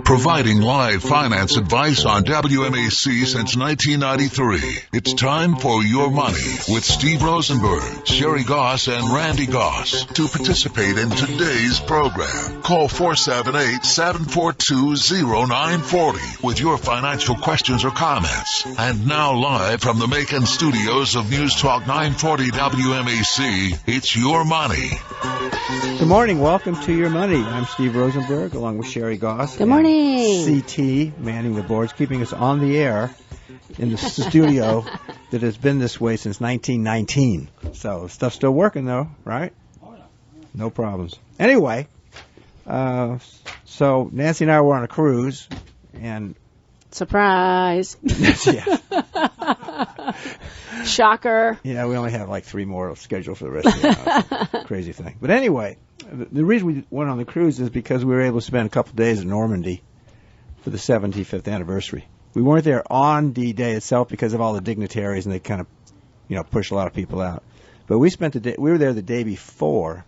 Providing live finance advice on WMAC since 1993. It's time for Your Money with Steve Rosenberg, Sherri Goss, and Randy Goss. To participate in today's program, call 478-742-0940 with your financial questions or comments. And now live from the Macon studios of News Talk 940 WMAC, it's Your Money. Good morning. Welcome to Your Money. I'm Steve Rosenberg along with Sherri Goss. Good morning. CT manning the boards, keeping us on the air in the studio that has been this way since 1919. So stuff's still working though, right? Oh, yeah. No problems. Anyway, so Nancy and I were on a cruise and... Surprise. Yeah. Shocker. Yeah, we only have like 3 more scheduled for the rest of the year. Crazy thing. But anyway, the reason we went on the cruise is because we were able to spend a couple of days in Normandy for the 75th anniversary. We weren't there on the day itself because of all the dignitaries, and they kind of, pushed a lot of people out. But we spent the day. We were there the day before,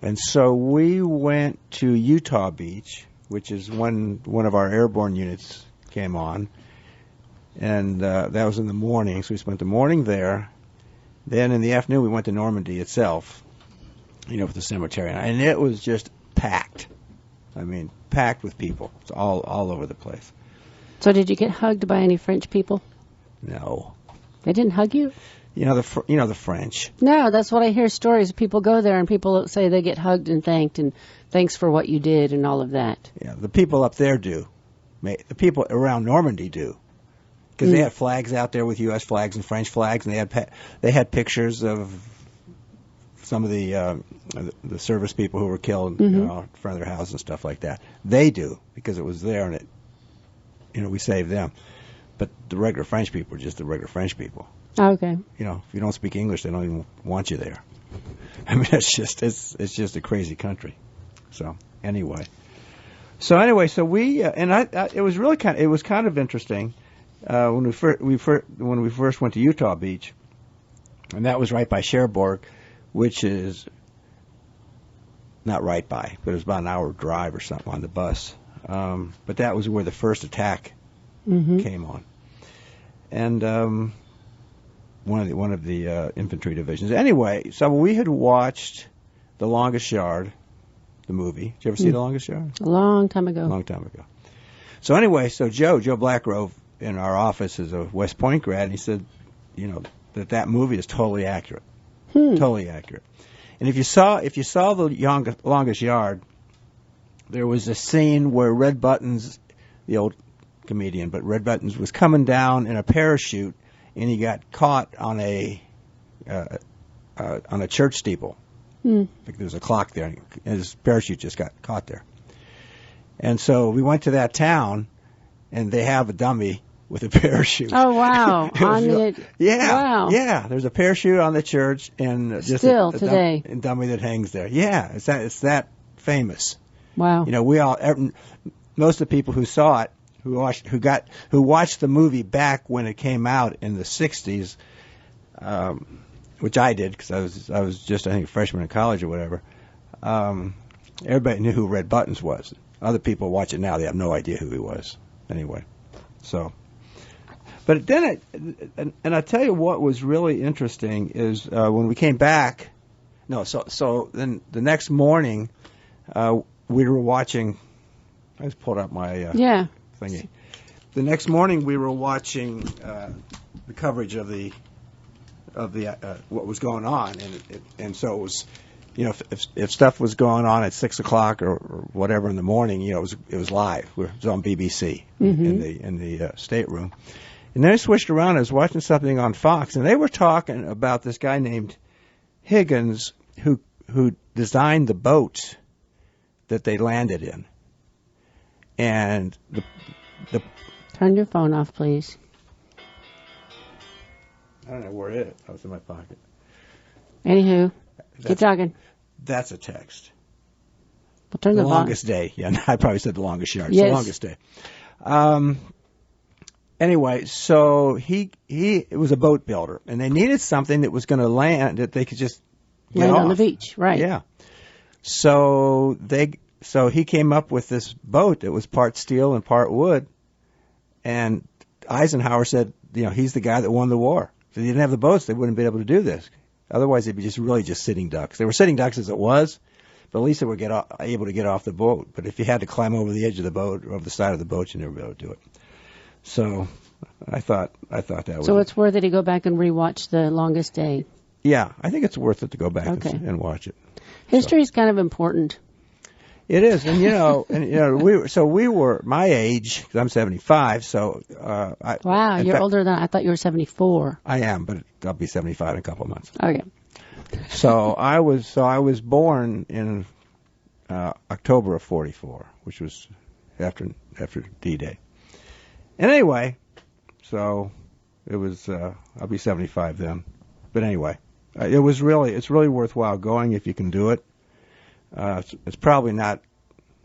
and so we went to Utah Beach, which is one of our airborne units came on, and that was in the morning. So we spent the morning there. Then in the afternoon, we went to Normandy itself, for the cemetery, and it was just packed. I mean, packed with people. It's all over the place. So did you get hugged by any French people? No. They didn't hug you? The French. No, that's what I hear stories. People go there and people say they get hugged and thanked and thanks for what you did and all of that. Yeah, the people up there do. The people around Normandy do. Because they had flags out there with U.S. flags and French flags, and they had pictures of some of the service people who were killed in front of their house and stuff like that. They do, because it was there and we saved them. But the regular French people are just the regular French people. Okay. If you don't speak English, they don't even want you there. I mean, it's just a crazy country. So anyway, we it was really kind of interesting when we first went to Utah Beach, and that was right by Cherbourg, which is not right by, but it was about an hour drive or something on the bus. But that was where the first attack came on, and one of the infantry divisions. Anyway, so we had watched The Longest Yard, the movie. Did you ever see The Longest Yard? A long time ago. So anyway, Joe Blackgrove in our office is a West Point grad, and he said, that movie is totally accurate. Totally accurate. And if you saw The Longest Yard, there was a scene where Red Buttons, the old comedian, but Red Buttons was coming down in a parachute, and he got caught on a church steeple. There was a clock there, and his parachute just got caught there. And so we went to that town, and they have a dummy with a parachute. Oh, wow. Wow. Yeah, there's a parachute on the church, and just still today. A dummy that hangs there. Yeah, it's that famous. Wow. Most of the people who saw it, who watched the movie back when it came out in the 60s, which I did because I was just, I think, a freshman in college or whatever. Everybody knew who Red Buttons was. Other people watch it now, they have no idea who he was. Anyway, so. But then, and I tell you what was really interesting is when we came back. So then the next morning, we were watching. I just pulled up my thingy. The next morning, we were watching the coverage of the what was going on, and so it was. If stuff was going on at 6 o'clock or whatever in the morning, it was live. It was on BBC in the stateroom. And then I switched around. I was watching something on Fox, and they were talking about this guy named Higgins who designed the boats that they landed in. And the turn your phone off, please. I don't know where it is. Oh, it's in my pocket. Anywho, keep talking. That's a text. Well, turn the the longest day. Yeah, I probably said the longest yard. Yes. It's the longest day. Anyway, so it was a boat builder, and they needed something that was going to land that they could just get land off on the beach, right? Yeah. So he came up with this boat that was part steel and part wood, and Eisenhower said, he's the guy that won the war. If they didn't have the boats, they wouldn't be able to do this. Otherwise, they'd be just sitting ducks. They were sitting ducks as it was, but at least they were able to get off the boat. But if you had to climb over the edge of the boat or over the side of the boat, you'd never be able to do it. So I thought that was. So it's worth it to go back and rewatch The Longest Day. Yeah, I think it's worth it to go back and watch it. History is kind of important. It is, and we were my age, 'cause I'm 75. So wow, you're older than I thought. You were 74. I am, but I'll be 75 in a couple of months. Okay. So I was born in October of '44, which was after D-Day. And anyway, so it was I'll be 75 then. But anyway, it's really worthwhile going if you can do it. It's probably not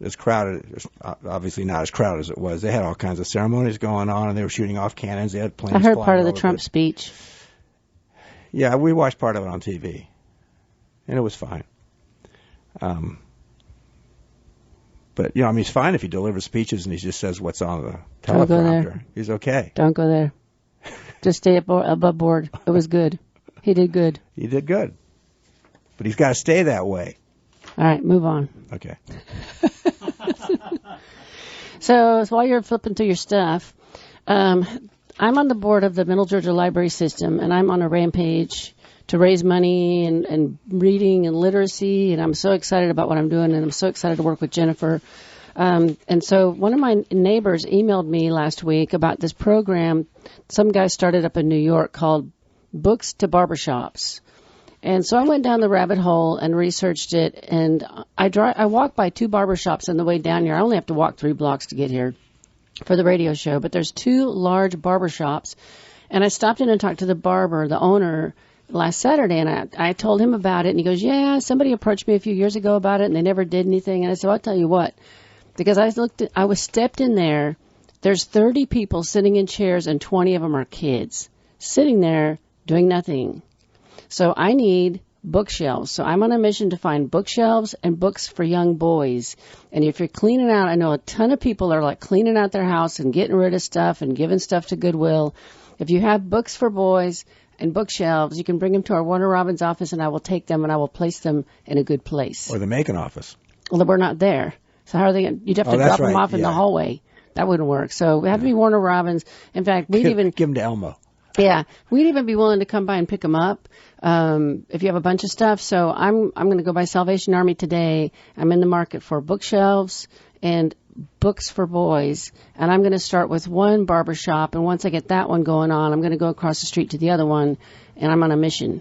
as crowded, obviously not as crowded as it was. They had all kinds of ceremonies going on, and they were shooting off cannons. They had planes. I heard flying part of the over Trump speech. Yeah, we watched part of it on TV, and it was fine. But it's fine if he delivers speeches and he just says what's on the teleprompter. Don't go there. He's okay. Don't go there. Just stay above board. It was good. He did good. He did good. But he's got to stay that way. All right, move on. Okay. So while you're flipping through your stuff, I'm on the board of the Middle Georgia Library System, and I'm on a rampage to raise money and reading and literacy, and I'm so excited about what I'm doing, and I'm so excited to work with Jennifer. And so one of my neighbors emailed me last week about this program some guy started up in New York called Books to Barbershops. And so I went down the rabbit hole and researched it, and I walked by 2 barbershops on the way down here. I only have to walk 3 blocks to get here for the radio show, but there's 2 large barbershops. And I stopped in and talked to the barber, the owner, last Saturday, and I told him about it, and he goes, yeah, somebody approached me a few years ago about it, and they never did anything. And I said, well, I'll tell you what, because I was stepped in there. There's 30 people sitting in chairs, and 20 of them are kids sitting there doing nothing. So I need bookshelves. So I'm on a mission to find bookshelves and books for young boys. And if you're cleaning out, I know a ton of people are like cleaning out their house and getting rid of stuff and giving stuff to Goodwill. If you have books for boys and bookshelves, you can bring them to our Warner Robins office, and I will take them and I will place them in a good place. Or the Macon office. Well, we're not there. So how are they going to, you'd have to drop them off in the hallway. That wouldn't work. So we have to be Warner Robins. In fact, we'd even give them to Elmo. Yeah, we'd even be willing to come by and pick them up if you have a bunch of stuff. So I'm going to go by Salvation Army today. I'm in the market for bookshelves and books for boys, and I'm going to start with one barbershop. And once I get that one going on, I'm going to go across the street to the other one, and I'm on a mission.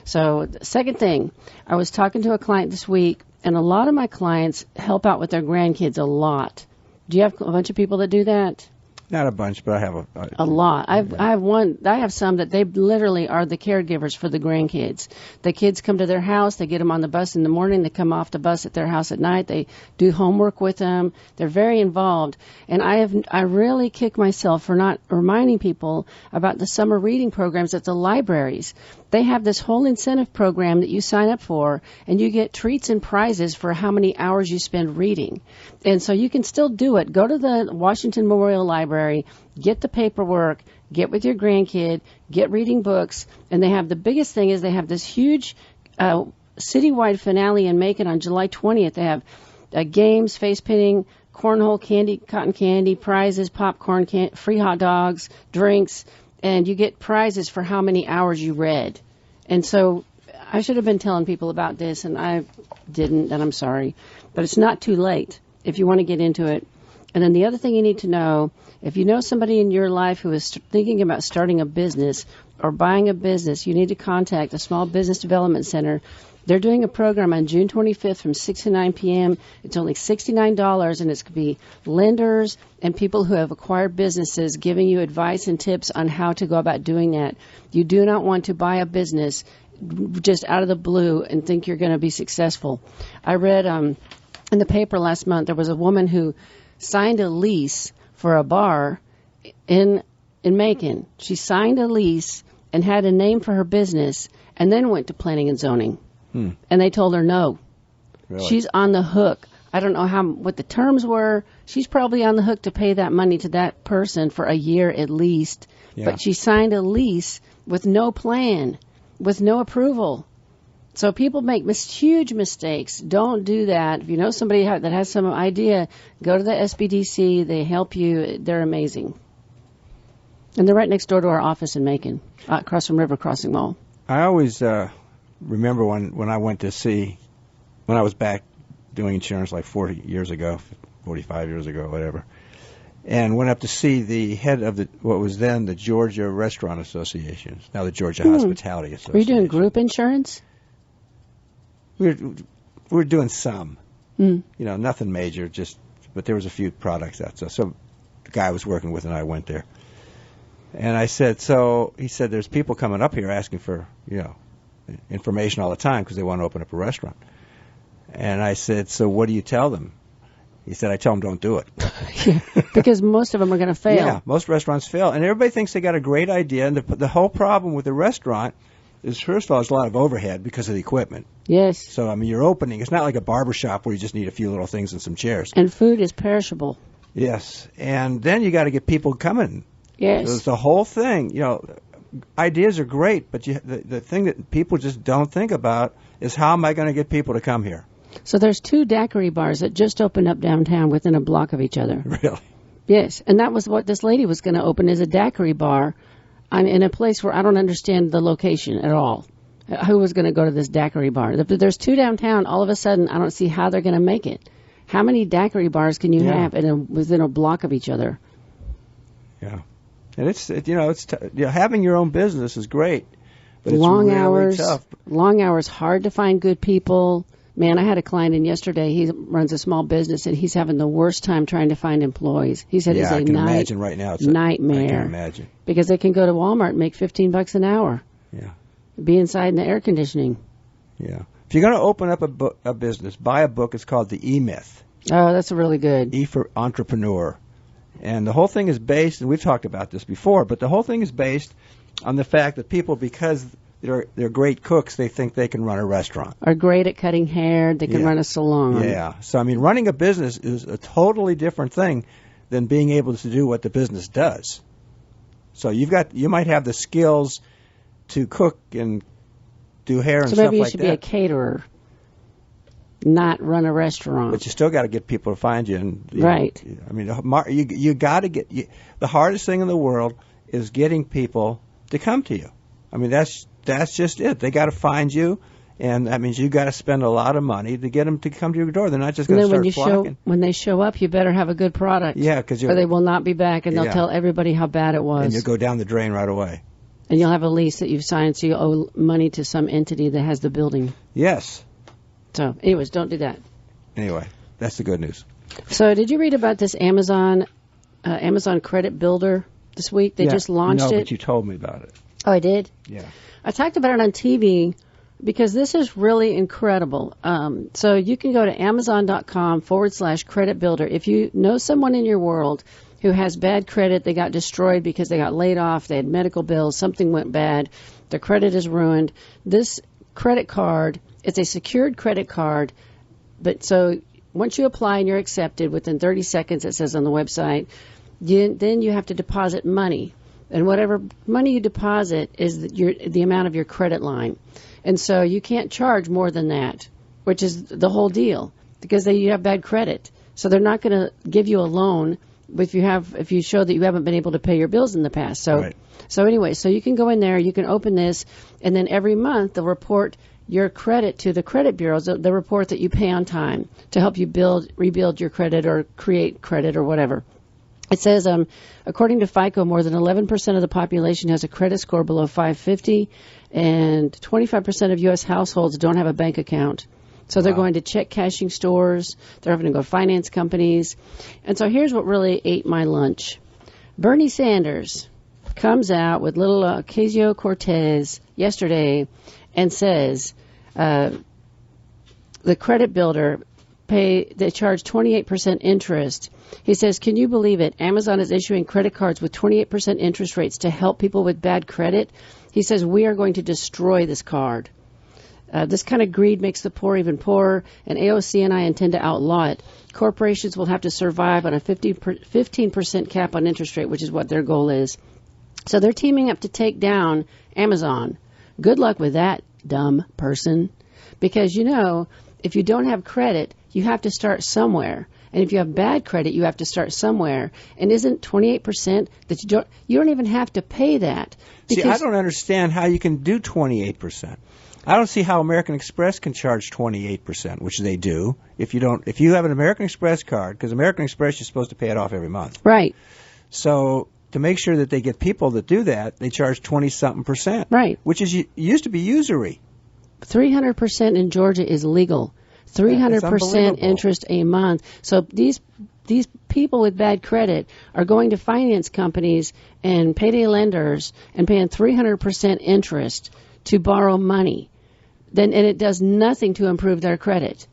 So the second thing, I was talking to a client this week, and a lot of my clients help out with their grandkids a lot. Do you have a bunch of people that do that? Not a bunch, but I have a lot. I have some that they literally are the caregivers for the grandkids. The kids come to their house, they get them on the bus in the morning, they come off the bus at their house at night, they do homework with them. They're very involved. And I really kick myself for not reminding people about the summer reading programs at the libraries. They have this whole incentive program that you sign up for, and you get treats and prizes for how many hours you spend reading. And so you can still do it. Go to the Washington Memorial Library, get the paperwork, get with your grandkid, get reading books, and they have the biggest thing is they have this huge citywide finale in Macon on July 20th. They have games, face painting, cornhole, candy, cotton candy, prizes, popcorn, free hot dogs, drinks, and you get prizes for how many hours you read. And so I should have been telling people about this, and I didn't, and I'm sorry. But it's not too late if you want to get into it. And then the other thing you need to know, if you know somebody in your life who is thinking about starting a business or buying a business, you need to contact the Small Business Development Center. They're doing a program on June 25th from 6 to 9 p.m. It's only $69, and it's going to be lenders and people who have acquired businesses giving you advice and tips on how to go about doing that. You do not want to buy a business just out of the blue and think you're going to be successful. I read in the paper last month there was a woman who signed a lease for a bar in Macon. She signed a lease and had a name for her business and then went to planning and zoning. And they told her no. Really? She's on the hook. I don't know what the terms were. She's probably on the hook to pay that money to that person for a year at least. Yeah. But she signed a lease with no plan, with no approval. So people make huge mistakes. Don't do that. If you know somebody that has some idea, go to the SBDC. They help you. They're amazing. And they're right next door to our office in Macon, across from River Crossing Mall. I always remember when I went to see, when I was back doing insurance like 40 years ago, 45 years ago, whatever, and went up to see the head of what was then the Georgia Restaurant Association, now the Georgia Hospitality Association. Were you doing group insurance? We were doing some, nothing major, but there was a few products out. So the guy I was working with and I went there. And I said, he said, there's people coming up here asking for, information all the time because they want to open up a restaurant. And I said, so what do you tell them? He said, I tell them don't do it. Yeah, because most of them are going to fail. Yeah, most restaurants fail. And everybody thinks they got a great idea. And the whole problem with the restaurant is, first of all, there's a lot of overhead because of the equipment. Yes. So, you're opening. It's not like a barber shop where you just need a few little things and some chairs. And food is perishable. Yes. And then you got to get people coming. Yes. So it's the whole thing. Ideas are great, but the thing that people just don't think about is how am I going to get people to come here? So there's 2 daiquiri bars that just opened up downtown within a block of each other. Really? Yes. And that was what this lady was going to open, is a daiquiri bar in a place where I don't understand the location at all. Who was going to go to this daiquiri bar? If there's 2 downtown, all of a sudden I don't see how they're going to make it. How many daiquiri bars can you have within a block of each other? Yeah. And having your own business is great, but long it's really hours, tough. Long hours, hard to find good people. Man, I had a client in yesterday. He runs a small business, and he's having the worst time trying to find employees. He said it's a imagine right now. It's nightmare. I can imagine. Because they can go to Walmart and make $15 an hour. Yeah. Be inside in the air conditioning. Yeah. If you're going to open up a business, buy a book. It's called The E-Myth. Oh, that's really good. E for entrepreneur. And the whole thing is based, and we've talked about this before, but the whole thing is based on the fact that people, because they're great cooks, they think they can run a restaurant. Are great at cutting hair. They can run a salon. Yeah. So, running a business is a totally different thing than being able to do what the business does. So you might have the skills to cook and do hair and stuff like that. So maybe you should be a caterer, not run a restaurant. But you still got to get people to find you. And, right. You got to get the hardest thing in the world is getting people to come to you. That's just it. They got to find you, and that means you got to spend a lot of money to get them to come to your door. They're not just going to start flocking. When they show up, you better have a good product. Yeah, or they will not be back, and they'll tell everybody how bad it was. And you'll go down the drain right away. And you'll have a lease that you've signed, so you owe money to some entity that has the building. Yes. So, anyways, don't do that. Anyway, that's the good news. So, did you read about this Amazon Credit Builder this week? They just launched it. No, but you told me about it. Oh, I did? Yeah. I talked about it on TV because this is really incredible. So you can go to Amazon.com/credit builder. If you know someone in your world who has bad credit, they got destroyed because they got laid off, they had medical bills, something went bad, their credit is ruined. This credit card, it's a secured credit card, but so once you apply and you're accepted, within 30 seconds, it says on the website, then you have to deposit money. And whatever money you deposit is the amount of your credit line. And so you can't charge more than that, which is the whole deal, because you have bad credit. So they're not going to give you a loan if you show that you haven't been able to pay your bills in the past. So anyway, so you can go in there, you can open this, and then every month they'll report your credit to the credit bureaus. They'll report that you pay on time to help you rebuild your credit or create credit or whatever. It says, according to FICO, more than 11% of the population has a credit score below 550, and 25% of U.S. households don't have a bank account. So they're going to check cashing stores. They're having to go to finance companies. And so here's what really ate my lunch. Bernie Sanders comes out with little Ocasio-Cortez yesterday and says the credit builder they charge 28% interest. He says, can you believe it? Amazon is issuing credit cards with 28% interest rates to help people with bad credit. He says, we are going to destroy this card. This kind of greed makes the poor even poorer, and AOC and I intend to outlaw it. Corporations will have to survive on a 15% cap on interest rate, which is what their goal is. So they're teaming up to take down Amazon. Good luck with that, dumb person. Because, if you don't have credit, you have to start somewhere. And if you have bad credit, you have to start somewhere. And isn't 28% that you don't even have to pay that? See, I don't understand how you can do 28%. I don't see how American Express can charge 28%, which they do. If you have an American Express card, because American Express, you're supposed to pay it off every month. Right. So to make sure that they get people that do that, they charge 20-something%. Right. Which used to be usury. 300% in Georgia is legal. 300% interest a month. So these people with bad credit are going to finance companies and payday lenders and paying 300% interest to borrow money. And it does nothing to improve their credit.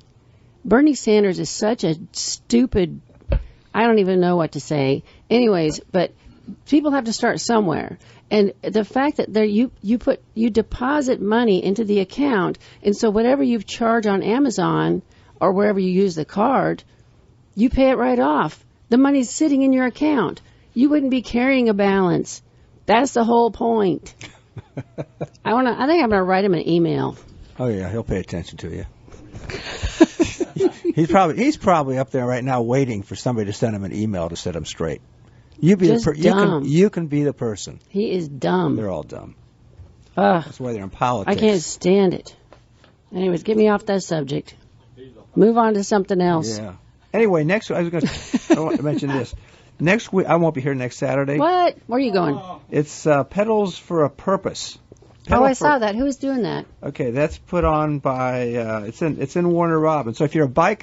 Bernie Sanders is such a stupid, I don't even know what to say. Anyways, but people have to start somewhere. And the fact that you deposit money into the account, and so whatever you charge on Amazon or wherever you use the card, you pay it right off. The money's sitting in your account. You wouldn't be carrying a balance. That's the whole point. I think I'm gonna write him an email. Oh yeah, he'll pay attention to you. He's probably up there right now waiting for somebody to send him an email to set him straight. You can be the person. He is dumb. They're all dumb. That's why they're in politics. I can't stand it. Anyways, get me off that subject. Move on to something else. Yeah. Anyway, I want to mention this. Next week, I won't be here next Saturday. What? Where are you going? It's Pedals for a Purpose. I saw that. Who is doing that? Okay, that's put on by it's in Warner Robins. So if you're a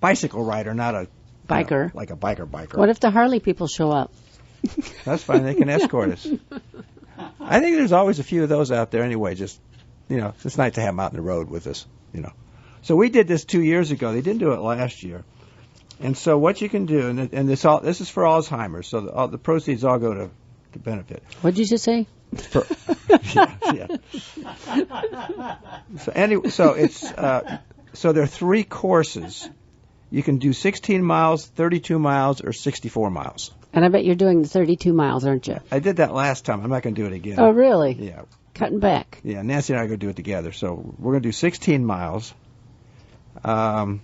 bicycle rider, not a biker, like a biker. What if the Harley people show up? That's fine. They can escort us. I think there's always a few of those out there anyway. Just it's nice to have them out on the road with us. So we did this 2 years ago. They didn't do it last year. And so what you can do, and this is for Alzheimer's, so all the proceeds all go to benefit. What did you just say? Yeah. So it's so there are 3 courses. You can do 16 miles, 32 miles, or 64 miles. And I bet you're doing the 32 miles, aren't you? I did that last time. I'm not going to do it again. Oh, really? Yeah. Cutting back. Yeah, Nancy and I are going to do it together. So we're going to do 16 miles. And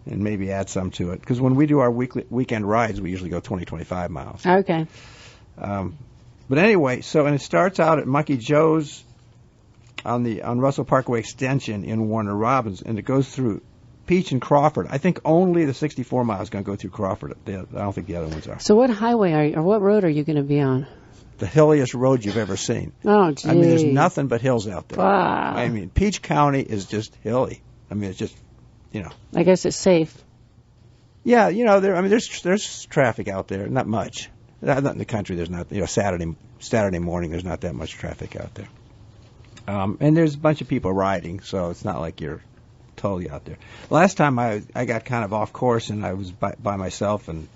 maybe add some to it. Because when we do our weekend rides, we usually go 20, 25 miles. Okay. But anyway, and it starts out at Monkey Joe's on Russell Parkway Extension in Warner Robins, and it goes through Peach and Crawford. I think only the 64 miles is going to go through Crawford. I don't think the other ones are. So what highway are you, or what road are you going to be on? The hilliest road you've ever seen. Oh, gee. I mean, there's nothing but hills out there. Wow. I mean, Peach County is just hilly. I mean, it's just, I guess it's safe. Yeah, there's traffic out there. Not much. Not in the country. There's not. Saturday morning. There's not that much traffic out there. And there's a bunch of people riding, so it's not like you're totally out there. Last time I got kind of off course and I was by myself and.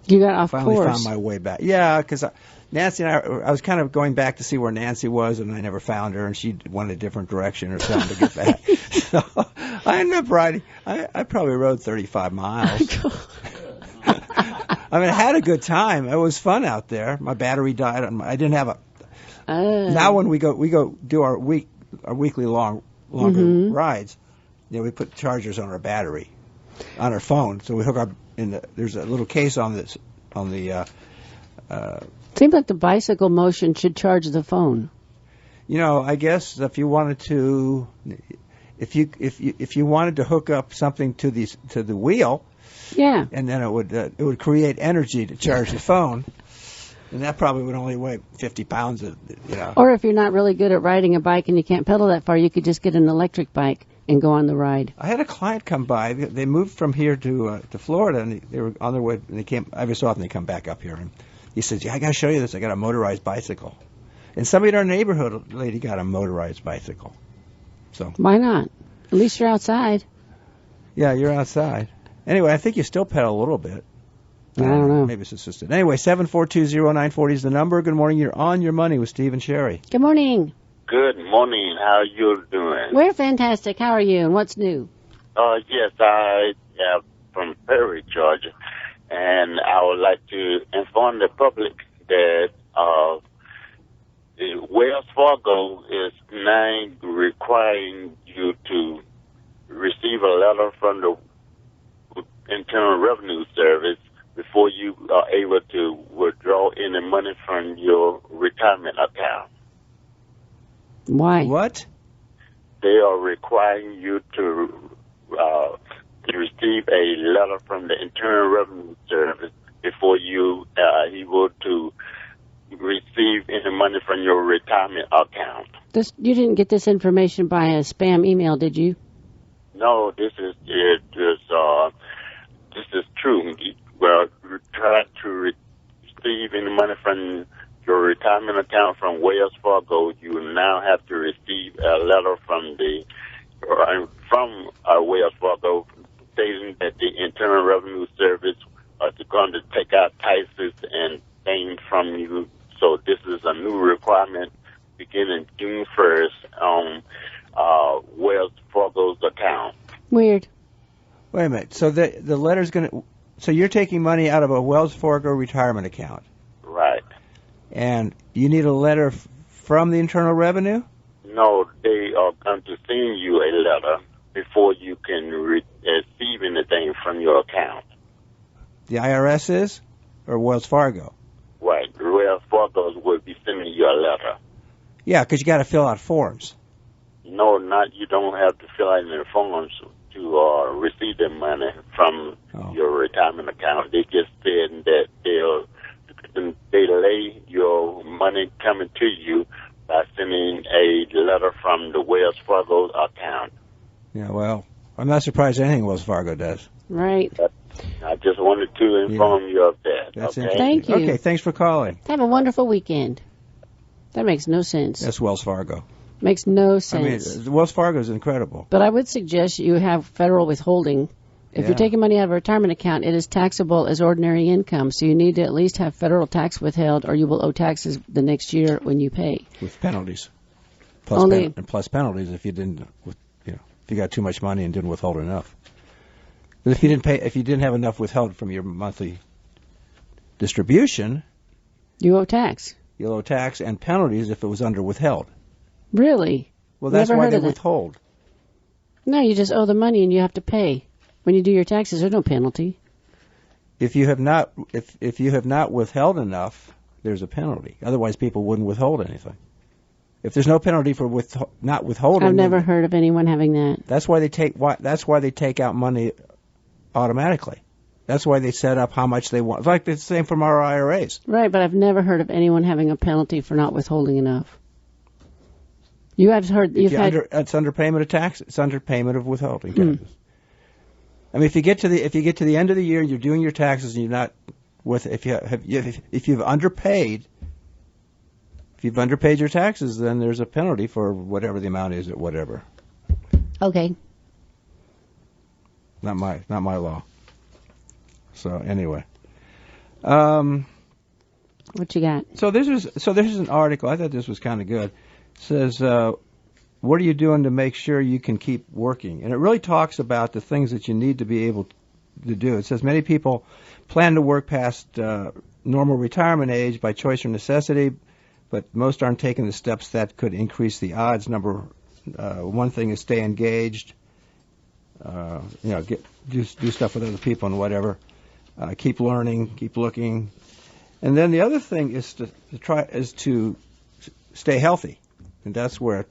You got off finally course. Found my way back. Yeah, because Nancy and I was kind of going back to see where Nancy was, and I never found her, and she went a different direction or something to get back. So I ended up riding. I probably rode 35 miles. I mean, I had a good time. It was fun out there. My battery died. I didn't have a. Now when we go do our weekly longer rides, we put chargers on our battery, on our phone. So we hook up there's a little case on the. Seems like the bicycle motion should charge the phone. I guess if you wanted to, if you wanted to hook up something to the wheel. Yeah. And then it would create energy to charge the phone, and that probably would only weigh 50 pounds. Or if you're not really good at riding a bike and you can't pedal that far, you could just get an electric bike and go on the ride. I had a client come by. They moved from here to Florida, and they were on their way. And they came every so often. They come back up here, and he says, "Yeah, I got to show you this. I got a motorized bicycle." And somebody in our neighborhood, lady, got a motorized bicycle. So why not? At least you're outside. Yeah, you're outside. Anyway, I think you still pedal a little bit. I don't know. Maybe it's assisted. Anyway, 7420940 is the number. Good morning. You're on Your Money with Steve and Sherri. Good morning. Good morning. How you doing? We're fantastic. How are you, and what's new? Yes, I am from Perry, Georgia, and I would like to inform the public that Wells Fargo is now requiring you to receive a letter from the Internal Revenue Service before you are able to withdraw any money from your retirement account. Why? What? They are requiring you to receive a letter from the Internal Revenue Service before you are able to receive any money from your retirement account. You didn't get this information by a spam email, did you? No, this is true. Well, you try to receive any money from your retirement account from Wells Fargo, you now have to receive a letter from Wells Fargo stating that the Internal Revenue Service are going to take out taxes and things from you. So this is a new requirement beginning June 1st on Wells Fargo's account. Weird. Wait a minute. So the letter's going to... So you're taking money out of a Wells Fargo retirement account. Right. And you need a letter from the Internal Revenue? No, they are going to send you a letter before you can receive anything from your account. The IRS is? Or Wells Fargo? Right. Wells Fargo will be sending you a letter. Yeah, because you got to fill out forms. No, you don't have to fill out any forms to receive the money from your retirement account. They just said that they'll delay your money coming to you by sending a letter from the Wells Fargo account. Yeah, well, I'm not surprised anything Wells Fargo does. Right. I just wanted to inform you of that. That's okay? Thank you. Okay, thanks for calling. Have a wonderful weekend. That makes no sense. That's Wells Fargo. Makes no sense. I mean, Wells Fargo is incredible. But I would suggest you have federal withholding. If you're taking money out of a retirement account, it is taxable as ordinary income. So you need to at least have federal tax withheld, or you will owe taxes the next year when you pay. With penalties. Plus penalties if you didn't, if you got too much money and didn't withhold enough. But if you didn't have enough withheld from your monthly distribution, you owe tax. You'll owe tax and penalties if it was under withheld. Really? Well, that's why they withhold. No, you just owe the money and you have to pay. When you do your taxes, there's no penalty. If you have not withheld enough, there's a penalty. Otherwise, people wouldn't withhold anything. If there's no penalty for not withholding, I've never heard of anyone having that. That's why they take out money automatically. That's why they set up how much they want. It's like the same from our IRAs. Right, but I've never heard of anyone having a penalty for not withholding enough. You have heard it's underpayment of tax. It's underpayment of withholding taxes. I mean, if you get to the end of the year, you're doing your taxes, and you're not if you've underpaid your taxes, then there's a penalty for whatever the amount is at whatever. Okay. Not my law. So anyway, what you got? So this is an article. I thought this was kind of good. It says, what are you doing to make sure you can keep working? And it really talks about the things that you need to be able to do. It says many people plan to work past normal retirement age by choice or necessity, but most aren't taking the steps that could increase the odds. One thing is stay engaged. Do stuff with other people and whatever. Keep learning, keep looking, and then the other thing is to stay healthy, and that's where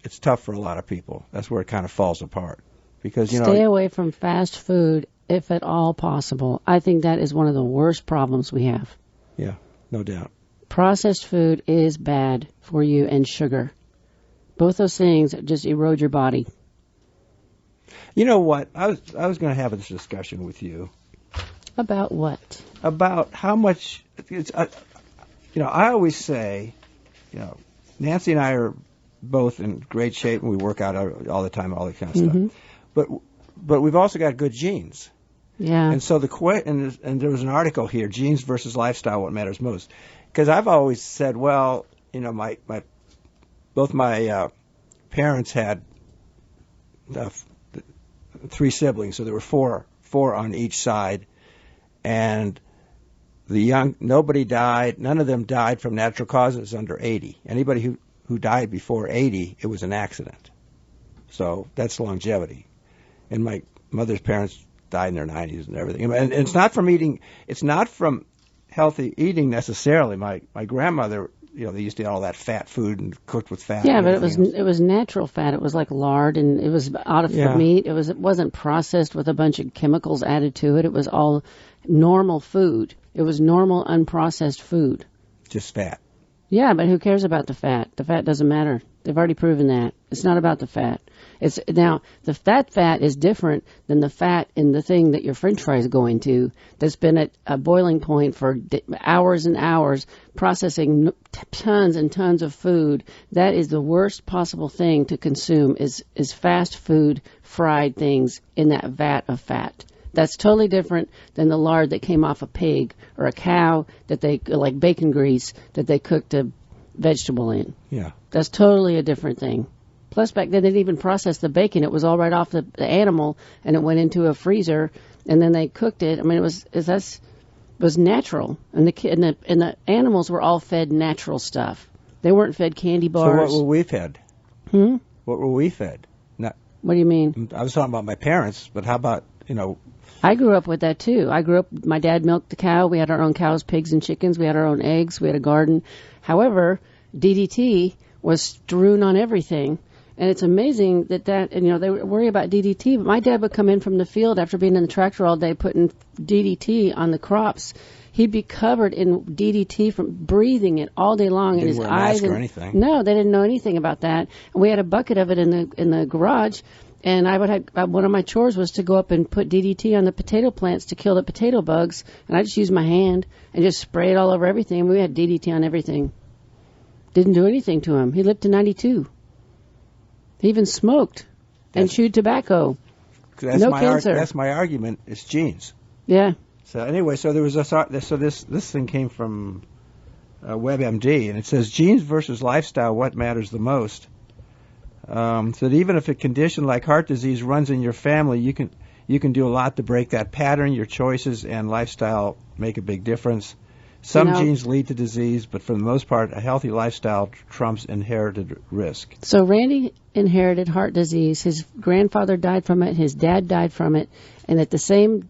it's tough for a lot of people. That's where it kind of falls apart because stay away from fast food if at all possible. I think that is one of the worst problems we have. Yeah, no doubt. Processed food is bad for you, and sugar. Both those things just erode your body. You know what? I was going to have this discussion with you. About what? About how much it's. I always say, Nancy and I are both in great shape and we work out all the time, all that kind of stuff. But we've also got good genes. Yeah. And so and there was an article here, genes versus lifestyle, what matters most? Because I've always said, well, my both my parents had 3 siblings, so there were four on each side, and nobody died. None of them died from natural causes under 80. Anybody who died before 80, it was an accident. So that's longevity. And my mother's parents died in their 90s and everything. And it's not from eating. It's not from healthy eating necessarily. My grandmother, they used to eat all that fat food and cooked with fat. Yeah, but it was natural fat. It was like lard, and it was out of the meat. It wasn't processed with a bunch of chemicals added to it. It was all normal food. It was normal, unprocessed food. Just fat. Yeah, but who cares about the fat? The fat doesn't matter. They've already proven that. It's not about the fat. That fat is different than the fat in the thing that your French fry is going to, that's been at a boiling point for hours and hours, processing tons and tons of food. That is the worst possible thing to consume is fast food, fried things in that vat of fat. That's totally different than the lard that came off a pig or a cow like bacon grease, that they cooked a vegetable in. Yeah. That's totally a different thing. Plus, back then, they didn't even process the bacon. It was all right off the animal, and it went into a freezer, and then they cooked it. I mean, it was natural, and the animals were all fed natural stuff. They weren't fed candy bars. So what were we fed? What were we fed? What do you mean? I was talking about my parents, but how about, I grew up with that, too. My dad milked the cow. We had our own cows, pigs, and chickens. We had our own eggs. We had a garden. However, DDT was strewn on everything. And it's amazing that they worry about DDT. But my dad would come in from the field after being in the tractor all day putting DDT on the crops. He'd be covered in DDT from breathing it all day long, and his eyes. Didn't wear a mask or anything. No, they didn't know anything about that. And we had a bucket of it in the garage. And one of my chores was to go up and put DDT on the potato plants to kill the potato bugs. And I just used my hand and just spray it all over everything. We had DDT on everything. Didn't do anything to him. He lived to 92. He even smoked and chewed tobacco. No cancer. That's my argument. It's genes. Yeah. So anyway, so there was this thing came from WebMD, and it says genes versus lifestyle. What matters the most? So that even if a condition like heart disease runs in your family, you can do a lot to break that pattern. Your choices and lifestyle make a big difference. Some genes lead to disease, but for the most part, a healthy lifestyle trumps inherited risk. So Randy inherited heart disease. His grandfather died from it. His dad died from it. And at the same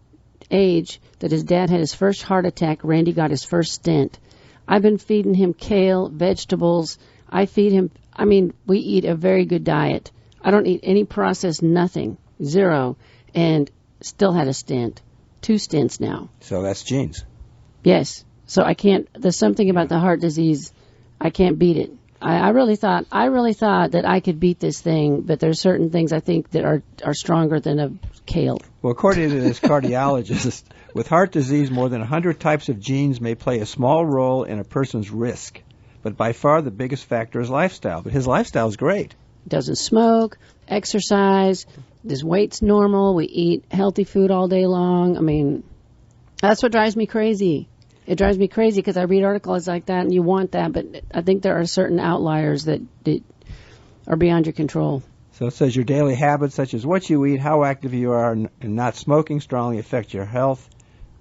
age that his dad had his first heart attack, Randy got his first stent. I've been feeding him kale, vegetables. We eat a very good diet. I don't eat any processed, nothing, 0, and still had a stent. 2 stents now. So that's genes. Yes. So there's something about the heart disease, I can't beat it. I really thought that I could beat this thing, but there's certain things I think that are stronger than a kale. Well, according to this cardiologist, with heart disease, more than 100 types of genes may play a small role in a person's risk. But by far the biggest factor is lifestyle. But his lifestyle is great. Doesn't smoke, exercise, his weight's normal, we eat healthy food all day long. I mean, that's what drives me crazy. It drives me crazy because I read articles like that and you want that, but I think there are certain outliers that are beyond your control. So it says your daily habits, such as what you eat, how active you are, and not smoking strongly affect your health.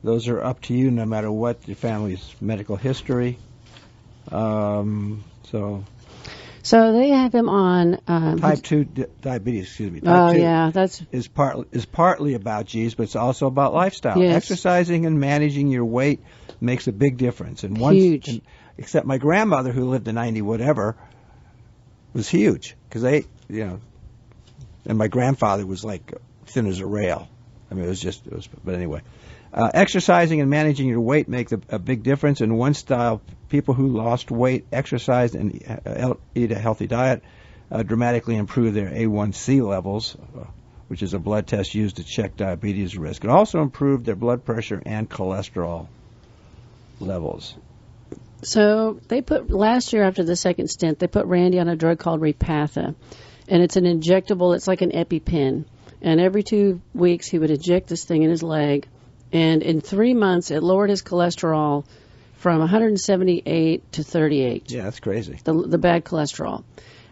Those are up to you no matter what your family's medical history. So they have him on type 2 diabetes. Excuse me. Type 2 yeah, is partly about genes, but it's also about lifestyle. Yes. Exercising and managing your weight makes a big difference. And huge. Except my grandmother, who lived to 90 whatever, was huge because and my grandfather was like thin as a rail. I mean, but anyway. Exercising and managing your weight makes a big difference. In one style, people who lost weight, exercised, and eat a healthy diet dramatically improve their A1C levels, which is a blood test used to check diabetes risk. It also improved their blood pressure and cholesterol levels. So they put, last year after the second stent, they put Randy on a drug called Repatha. And it's an injectable, it's like an EpiPen. And every 2 weeks he would inject this thing in his leg. And in 3 months, it lowered his cholesterol from 178 to 38. Yeah, that's crazy. The bad cholesterol.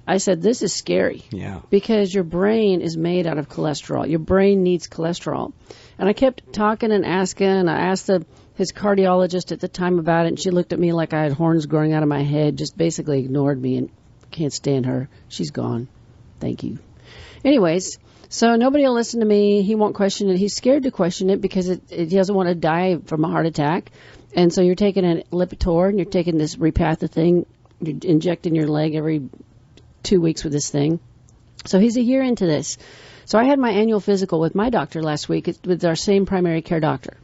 I said, this is scary. Yeah. Because your brain is made out of cholesterol. Your brain needs cholesterol. And I kept talking and asking. I asked his cardiologist at the time about it, and she looked at me like I had horns growing out of my head, just basically ignored me, and can't stand her. She's gone. Thank you. Anyways, so nobody will listen to me. He won't question it. He's scared to question it because he doesn't want to die from a heart attack. And so you're taking an Lipitor, and you're taking this Repatha thing. You're injecting your leg every 2 weeks with this thing. So he's a year into this. So I had my annual physical with my doctor last week with our same primary care doctor.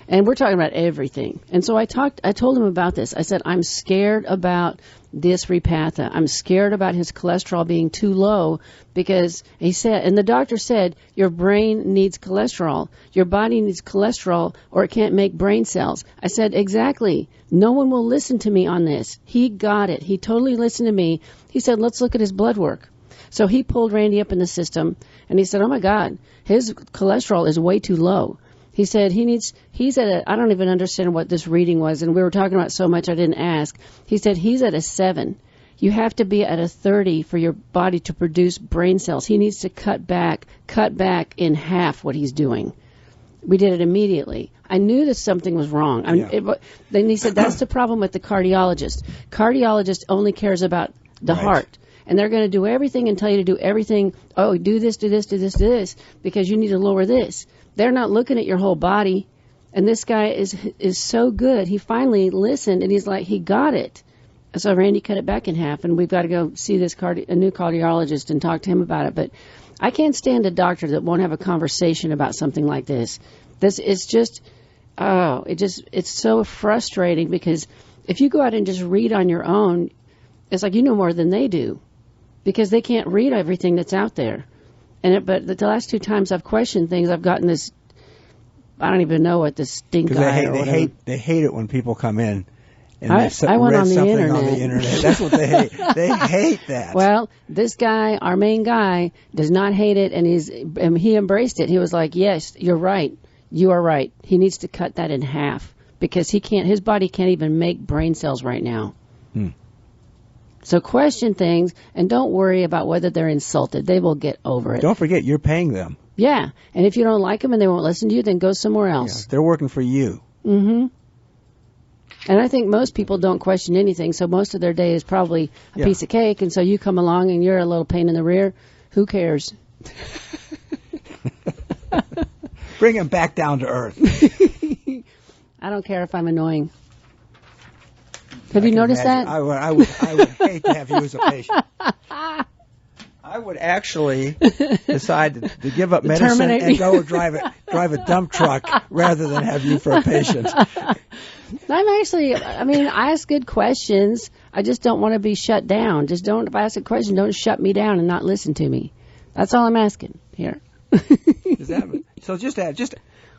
And we're talking about everything. And so I told him about this. I said, I'm scared about this Repatha. I'm scared about his cholesterol being too low because he said, and the doctor said, your brain needs cholesterol. Your body needs cholesterol or it can't make brain cells. I said, exactly. No one will listen to me on this. He got it. He totally listened to me. He said, let's look at his blood work. So he pulled Randy up in the system and he said, oh my God, his cholesterol is way too low. He said he's at a, I don't even understand what this reading was, and we were talking about so much I didn't ask. He said he's at a 7. You have to be at a 30 for your body to produce brain cells. He needs to cut back in half what he's doing. We did it immediately. I knew that something was wrong. Then he said that's the problem with the cardiologist. Cardiologist only cares about the heart. And they're going to do everything and tell you to do everything. Oh, do this, do this, do this, do this, because you need to lower this. They're not looking at your whole body. And this guy is so good. He finally listened, and he's like, he got it. So Randy cut it back in half, and we've got to go see this a new cardiologist and talk to him about it. But I can't stand a doctor that won't have a conversation about something like this. This is just, it's so frustrating because if you go out and just read on your own, it's like you know more than they do because they can't read everything that's out there. But the last 2 times I've questioned things, I've gotten this, I don't even know what this stink eye or whatever. They hate it when people come in and I went read on the something internet. on the internet. That's what they hate. They hate that. Well, this guy, our main guy, does not hate it, and he embraced it. He was like, yes, you're right. You are right. He needs to cut that in half because his body can't even make brain cells right now. So question things and don't worry about whether they're insulted. They will get over it. Don't forget, you're paying them. Yeah. And if you don't like them and they won't listen to you, then go somewhere else. Yeah, they're working for you. Mm-hmm. And I think most people don't question anything, so most of their day is probably a piece of cake. And so you come along and you're a little pain in the rear. Who cares? Bring him back down to earth. I don't care if I'm annoying. Have you noticed that? I would hate to have you as a patient. I would actually decide to give up medicine and go drive a dump truck rather than have you for a patient. I ask good questions. I just don't want to be shut down. Just don't, if I ask a question, don't shut me down and not listen to me. That's all I'm asking here. So just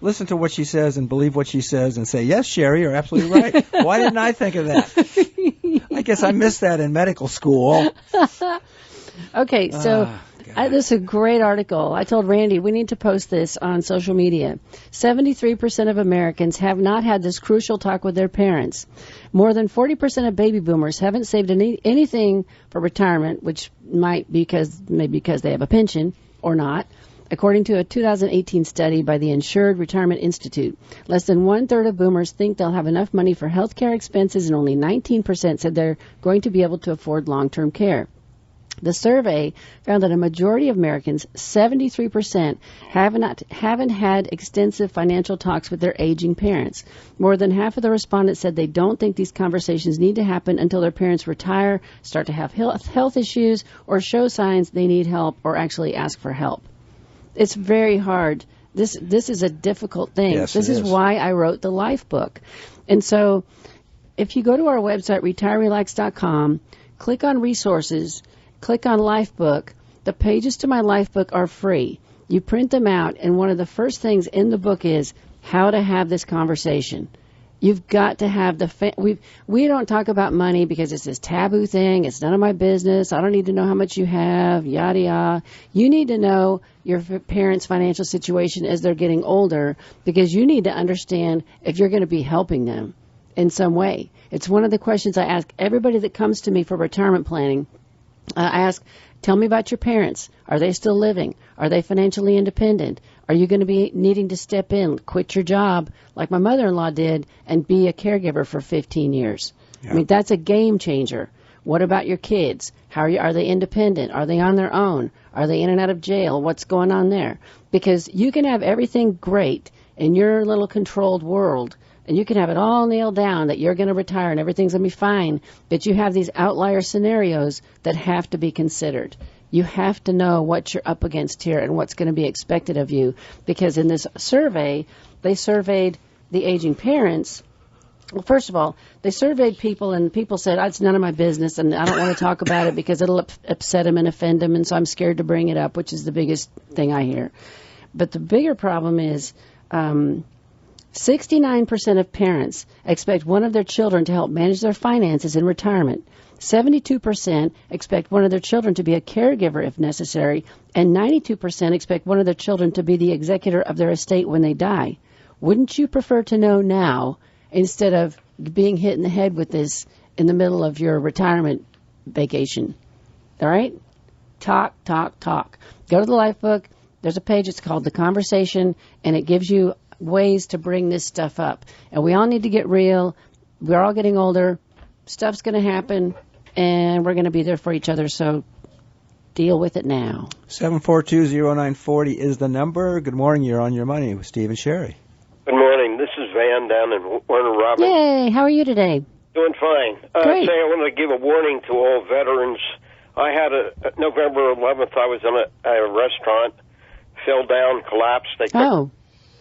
listen to what she says and believe what she says and say, yes, Sherri, you're absolutely right. Why didn't I think of that? I guess I missed that in medical school. Okay, so this is a great article. I told Randy we need to post this on social media. 73% of Americans have not had this crucial talk with their parents. More than 40% of baby boomers haven't saved anything for retirement, which might be because they have a pension or not. According to a 2018 study by the Insured Retirement Institute, less than 1/3 of boomers think they'll have enough money for health care expenses, and only 19% said they're going to be able to afford long-term care. The survey found that a majority of Americans, 73%, haven't had extensive financial talks with their aging parents. More than half of the respondents said they don't think these conversations need to happen until their parents retire, start to have health issues, or show signs they need help, or actually ask for help. It's very hard. This is a difficult thing. Yes, this is why I wrote the life book. And so if you go to our website, retirerelax.com, click on resources, click on life book, the pages to my life book are free. You print them out, and one of the first things in the book is how to have this conversation. You've got to have we don't talk about money because it's this taboo thing. It's none of my business. I don't need to know how much you have, yada, yada. You need to know your parents' financial situation as they're getting older because you need to understand if you're going to be helping them in some way. It's one of the questions I ask everybody that comes to me for retirement planning. I ask, tell me about your parents. Are they still living? Are they financially independent? Are you going to be needing to step in, quit your job like my mother-in-law did, and be a caregiver for 15 years? Yeah. I mean, that's a game changer. What about your kids? Are they independent? Are they on their own? Are they in and out of jail? What's going on there? Because you can have everything great in your little controlled world, and you can have it all nailed down that you're going to retire and everything's going to be fine, but you have these outlier scenarios that have to be considered. You have to know what you're up against here and what's going to be expected of you, because in this survey, they surveyed the aging parents. Well, first of all, they surveyed people, and people said, it's none of my business, and I don't want to talk about it because it'll upset them and offend them, and so I'm scared to bring it up, which is the biggest thing I hear. But the bigger problem is 69% of parents expect one of their children to help manage their finances in retirement. 72% expect one of their children to be a caregiver if necessary, and 92% expect one of their children to be the executor of their estate when they die. Wouldn't you prefer to know now instead of being hit in the head with this in the middle of your retirement vacation? All right? Talk, talk, talk. Go to the Life Book. There's a page, it's called The Conversation, and it gives you ways to bring this stuff up. And we all need to get real. We're all getting older. Stuff's going to happen, and we're going to be there for each other, so deal with it now. 742-0940 is the number. Good morning. You're on Your Money with Steve and Sherri. Good morning. This is Van down in Warner Robins. Yay. How are you today? Doing fine. Great. I want to give a warning to all veterans. I had November 11th, I was in a restaurant, fell down, collapsed. They took to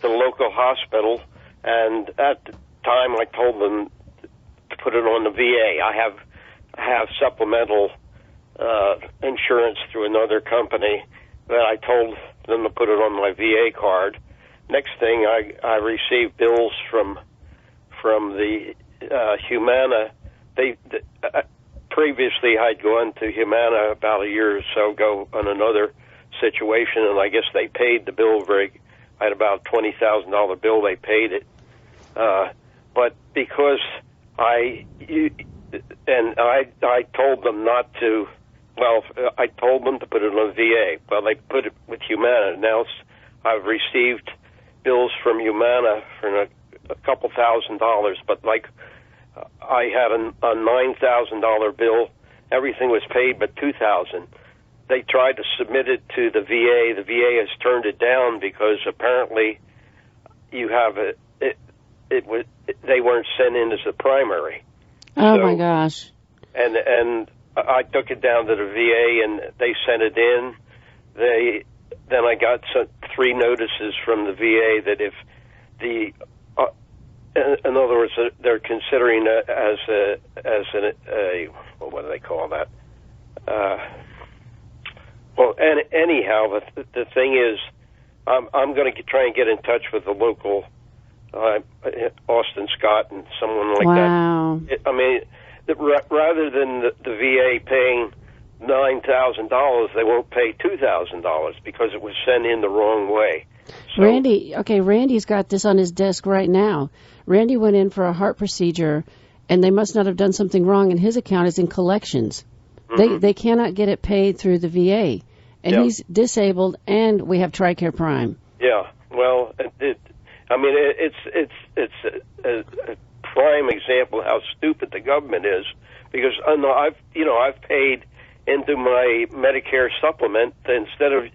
the local hospital, and at the time I told them to put it on the VA. I have supplemental insurance through another company that I told them to put it on my VA card. Next thing, I received bills from the Humana. Previously, I'd gone to Humana about a year or so ago on another situation, and I guess they paid the bill I had about a $20,000 bill. They paid it, but because I told them not to. Well, I told them to put it on VA, but they put it with Humana. Now I've received bills from Humana for a couple $1,000, but like I had a $9,000 bill. Everything was paid but $2,000. They tried to submit it to the VA. The VA has turned it down because apparently you have they weren't sent in as a primary. Oh, so, my gosh. And I took it down to the VA, and they sent it in. Then I got 3 notices from the VA that if in other words, they're considering it as a what do they call that? Well, anyhow, the thing is, I'm going to try and get in touch with the local Austin Scott and someone like that. I mean, rather than the VA paying $9,000, they won't pay $2,000 because it was sent in the wrong way. So, Randy's got this on his desk right now. Randy went in for a heart procedure, and they must not have done something wrong, and his account is in collections. Mm-hmm. They cannot get it paid through the VA, and he's disabled, and we have TRICARE Prime. Yeah, well, it's a prime example of how stupid the government is, because I've paid into my Medicare supplement instead of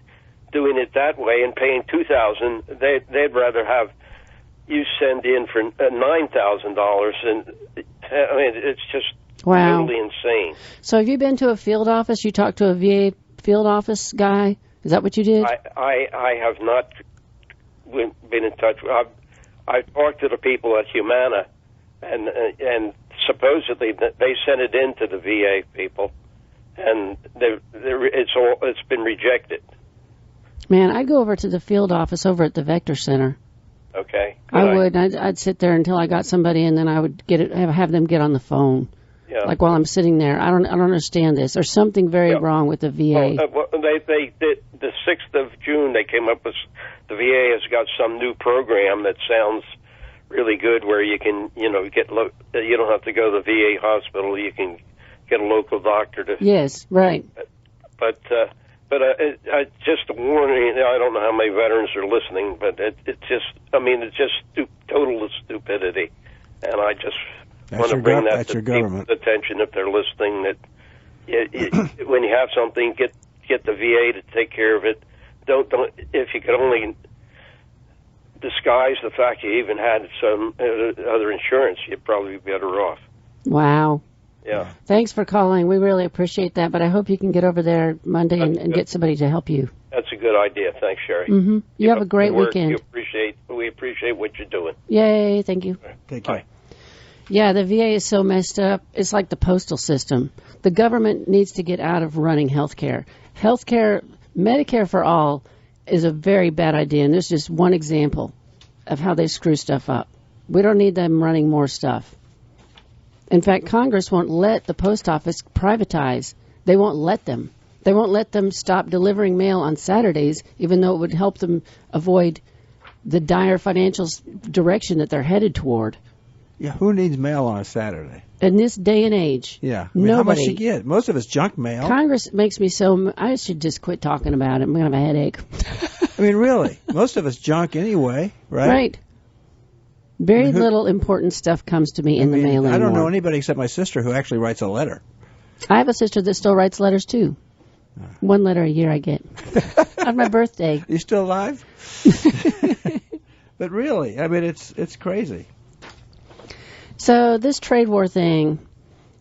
doing it that way and paying $2,000. They'd rather have you send in for $9,000, and I mean it's just totally insane. So have you been to a field office? You talked to a VA field office guy? Is that what you did? I have not been in touch. I talked to the people at Humana, and supposedly they sent it in to the VA people, and it's been rejected. Man, I'd go over to the field office over at the Vector Center. Okay. I would. I'd sit there until I got somebody, and then I would have them get on the phone. Yeah. Like while I'm sitting there, I don't understand this. There's something very wrong with the VA. They did the 6th of June. They came up with the VA has got some new program that sounds really good, where you can get you don't have to go to the VA hospital. You can get a local doctor to. Yes, right. But just a warning. I don't know how many veterans are listening, but it's just total stupidity, and I just want to bring that to people's attention if they're listening. That when you have something, get the VA to take care of it. Don't if you could only disguise the fact you even had some other insurance, you'd probably be better off. Wow. Yeah. Thanks for calling. We really appreciate that, but I hope you can get over there Monday and get somebody to help you. That's a good idea. Thanks, Sherri. Mm-hmm. You have a great weekend. We appreciate what you're doing. Yay, thank you. Take care. Yeah, the VA is so messed up. It's like the postal system. The government needs to get out of running healthcare. Medicare for all is a very bad idea, and there's just one example of how they screw stuff up. We don't need them running more stuff. In fact, Congress won't let the post office privatize. They won't let them. They won't let them stop delivering mail on Saturdays, even though it would help them avoid the dire financial direction that they're headed toward. Yeah, who needs mail on a Saturday? In this day and age, yeah, nobody. How much you get? Most of it's junk mail. Congress makes me so. I should just quit talking about it. I'm going to have a headache. I mean, really, most of it's junk anyway, right? Right. Very little important stuff comes to me in the mail anymore. I don't know anybody except my sister who actually writes a letter. I have a sister that still writes letters, too. 1 letter a year I get. On my birthday. You still alive? But really, I mean, it's crazy. So this trade war thing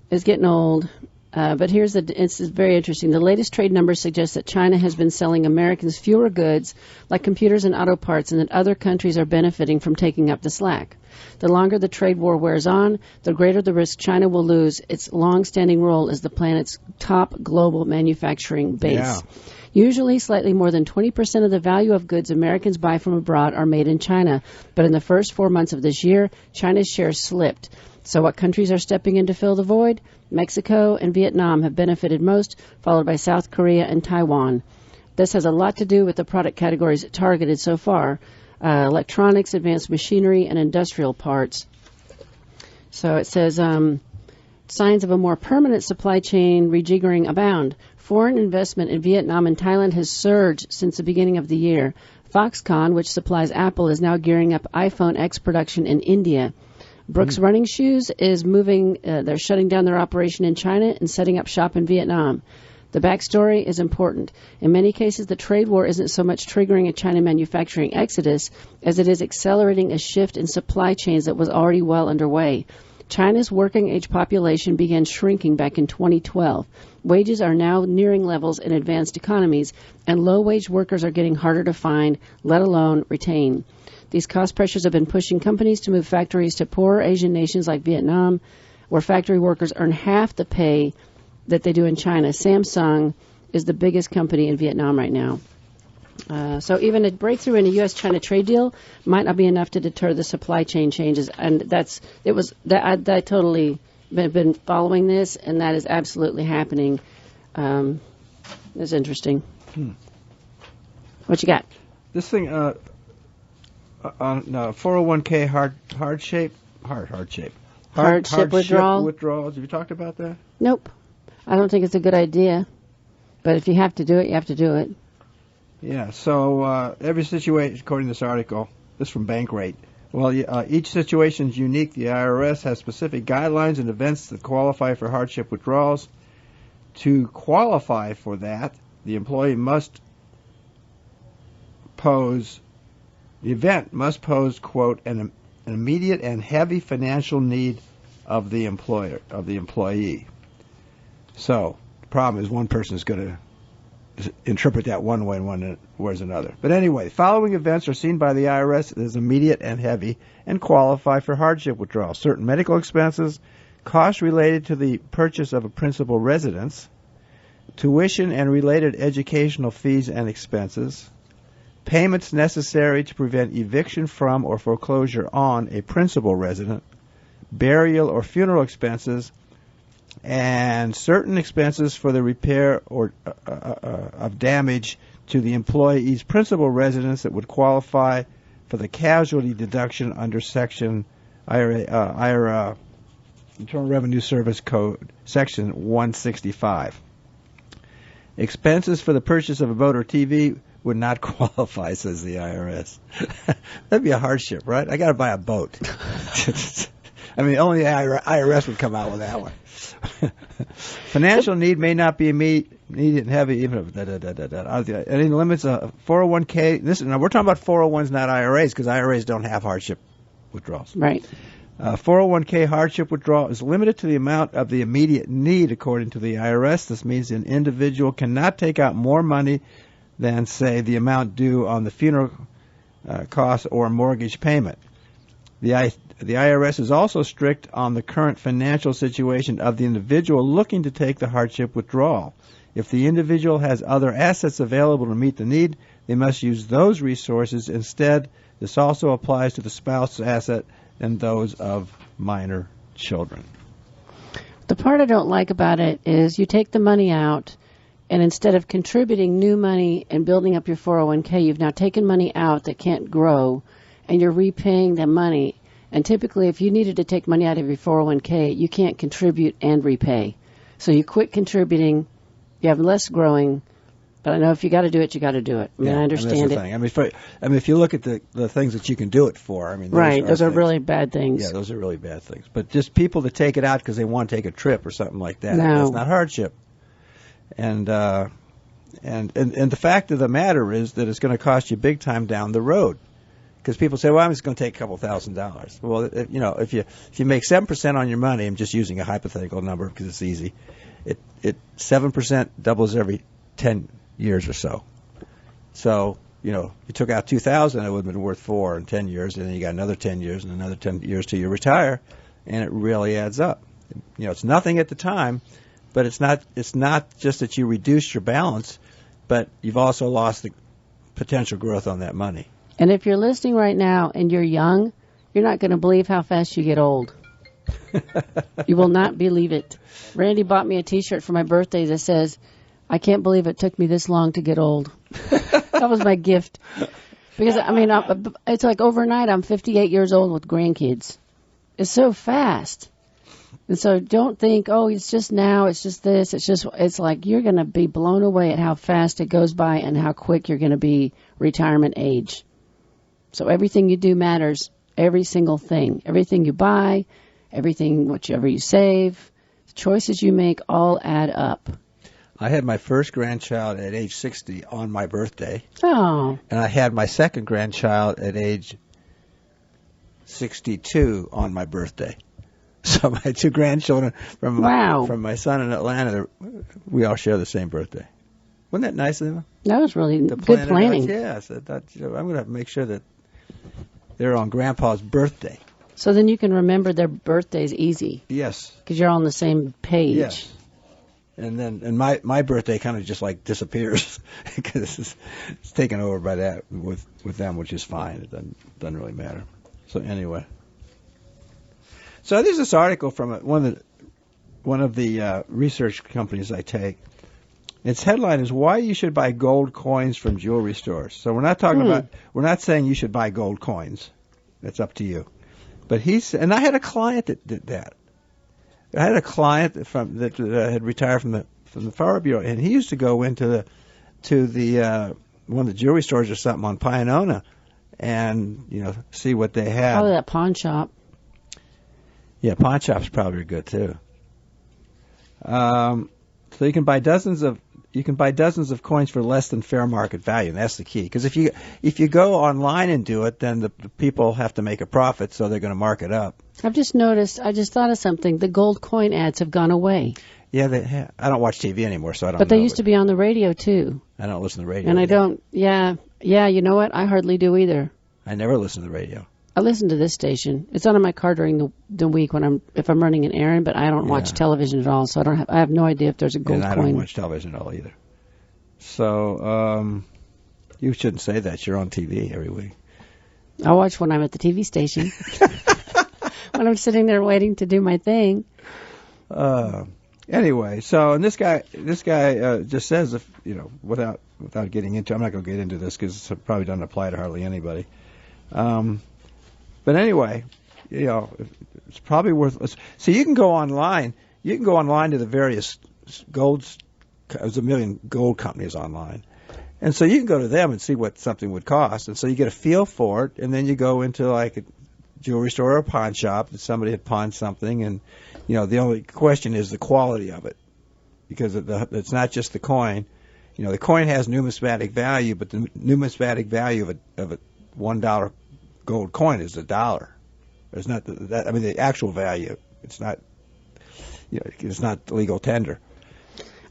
is getting old. But it's very interesting. The latest trade numbers suggest that China has been selling Americans fewer goods, like computers and auto parts, and that other countries are benefiting from taking up the slack. The longer the trade war wears on, the greater the risk China will lose its long-standing role as the planet's top global manufacturing base. Yeah. Usually, slightly more than 20% of the value of goods Americans buy from abroad are made in China. But in the first 4 months of this year, China's share slipped. So what countries are stepping in to fill the void? Mexico and Vietnam have benefited most, followed by South Korea and Taiwan. This has a lot to do with the product categories targeted so far: electronics, advanced machinery, and industrial parts. So it says signs of a more permanent supply chain rejiggering abound. Foreign investment in Vietnam and Thailand has surged since the beginning of the year. Foxconn, which supplies Apple, is now gearing up iPhone X production in India. Brooks Running Shoes is moving. They're shutting down their operation in China and setting up shop in Vietnam. The backstory is important. In many cases, the trade war isn't so much triggering a China manufacturing exodus as it is accelerating a shift in supply chains that was already well underway. China's working-age population began shrinking back in 2012. Wages are now nearing levels in advanced economies, and low-wage workers are getting harder to find, let alone retain. These cost pressures have been pushing companies to move factories to poorer Asian nations like Vietnam, where factory workers earn half the pay that they do in China. Samsung is the biggest company in Vietnam right now. So even a breakthrough in a U.S.-China trade deal might not be enough to deter the supply chain changes. And I totally been following this, and that is absolutely happening. It's interesting. What you got? This thing on 401k hardship withdrawals. Have you talked about that? Nope. I don't think it's a good idea. But if you have to do it, you have to do it. Yeah, so every situation, according to this article, this is from Bankrate. Well, each situation is unique. The IRS has specific guidelines and events that qualify for hardship withdrawals. To qualify for that, the employee must pose, quote, an immediate and heavy financial need of the employee. So the problem is one person is going to interpret that one way and one where's another. But anyway, following events are seen by the IRS as immediate and heavy and qualify for hardship withdrawal. Certain medical expenses, costs related to the purchase of a principal residence, tuition and related educational fees and expenses, payments necessary to prevent eviction from or foreclosure on a principal resident, burial or funeral expenses, and certain expenses for the repair or of damage to the employee's principal residence that would qualify for the casualty deduction under Section IRA Internal Revenue Service Code, Section 165. Expenses for the purchase of a boat or TV would not qualify, says the IRS. That'd be a hardship, right? I got to buy a boat. I mean, only the IRS would come out with that one. Financial need may not be immediate and heavy, even if any limits of 401k. Now we're talking about 401s, not IRAs, because IRAs don't have hardship withdrawals. Right. 401k hardship withdrawal is limited to the amount of the immediate need, according to the IRS. This means an individual cannot take out more money than, say, the amount due on the funeral costs or mortgage payment. The IRS is also strict on the current financial situation of the individual looking to take the hardship withdrawal. If the individual has other assets available to meet the need, they must use those resources instead. This also applies to the spouse's asset and those of minor children. The part I don't like about it is you take the money out, and instead of contributing new money and building up your 401k, you've now taken money out that can't grow, and you're repaying the money. And typically, if you needed to take money out of your 401k, you can't contribute and repay. So you quit contributing, you have less growing. But I know if you got to do it, you got to do it. I mean, I understand it. I mean, if you look at the things that you can do it for, I mean, those are really bad things. Yeah, those are really bad things. But just people that take it out because they want to take a trip or something like that, that's not hardship. And the fact of the matter is that it's going to cost you big time down the road. Because people say, well, I'm just going to take a couple $1,000s. Well, if you make 7% on your money, I'm just using a hypothetical number because it's easy. 7% doubles every 10 years or so. So, you took out 2,000, it would have been worth 4 in 10 years, and then you got another 10 years and another 10 years till you retire, and it really adds up. It's nothing at the time, but it's not just that you reduced your balance, but you've also lost the potential growth on that money. And if you're listening right now and you're young, you're not going to believe how fast you get old. You will not believe it. Randy bought me a T-shirt for my birthday that says, I can't believe it took me this long to get old. That was my gift. Because, I mean, it's like overnight I'm 58 years old with grandkids. It's so fast. And so don't think, oh, it's just now, it's just this. It's like you're going to be blown away at how fast it goes by and how quick you're going to be retirement age. So everything you do matters, every single thing. Everything you buy, whatever you save, the choices you make all add up. I had my first grandchild at age 60 on my birthday. Oh. And I had my second grandchild at age 62 on my birthday. So my two grandchildren from my son in Atlanta, we all share the same birthday. Wasn't that nice of them? That was really good planning. Yeah, so I'm going to have to make sure that they're on Grandpa's birthday. So then you can remember their birthdays easy. Yes. Because you're all on the same page. Yes. And my birthday kind of just like disappears because it's taken over by that with them, which is fine. It doesn't really matter. So anyway. So there's this article from one of the research companies I take. Its headline is "Why You Should Buy Gold Coins from Jewelry Stores." So we're not talking about. We're not saying you should buy gold coins. That's up to you. But and I had a client that did that. I had a client that had retired from the Fargo Bureau, and he used to go into the one of the jewelry stores or something on Pionona, and see what they had. Probably that pawn shop. Yeah, pawn shops probably are good too. So you can buy dozens of coins for less than fair market value, and that's the key. Because if you go online and do it, then the people have to make a profit, so they're going to mark it up. I've just noticed. I just thought of something. The gold coin ads have gone away. Yeah, I don't watch TV anymore, so I don't. But they used to be on the radio too. I don't listen to the radio. And I don't. Yeah. You know what? I hardly do either. I never listen to the radio. I listen to this station. It's on in my car during the week if I'm running an errand, but I don't watch television at all, so I have no idea if there's a gold coin. And I don't watch television at all either. So you shouldn't say that. You're on TV every week. I watch when I'm at the TV station. When I'm sitting there waiting to do my thing. Anyway, so and this guy just says, if without getting into, I'm not going to get into this because it probably doesn't apply to hardly anybody. But anyway, it's probably worth. So you can go online. You can go online to the various golds. There's a million gold companies online, and so you can go to them and see what something would cost, and so you get a feel for it, and then you go into like a jewelry store or a pawn shop that somebody had pawned something, and the only question is the quality of it, because it's not just the coin. The coin has numismatic value, but the numismatic value of a $1 gold coin is $1. There's not the actual value. It's not. It's not legal tender.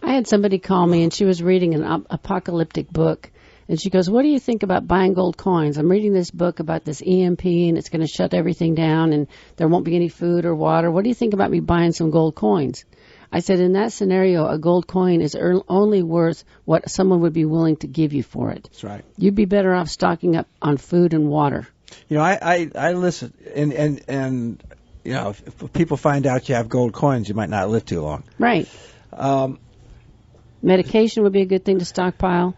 I had somebody call me, and she was reading an apocalyptic book, and she goes, "What do you think about buying gold coins? I'm reading this book about this EMP, and it's going to shut everything down, and there won't be any food or water. What do you think about me buying some gold coins?" I said, in that scenario, a gold coin is only worth what someone would be willing to give you for it. That's right. You'd be better off stocking up on food and water. I listen, and if people find out you have gold coins, you might not live too long. Right. Medication would be a good thing to stockpile.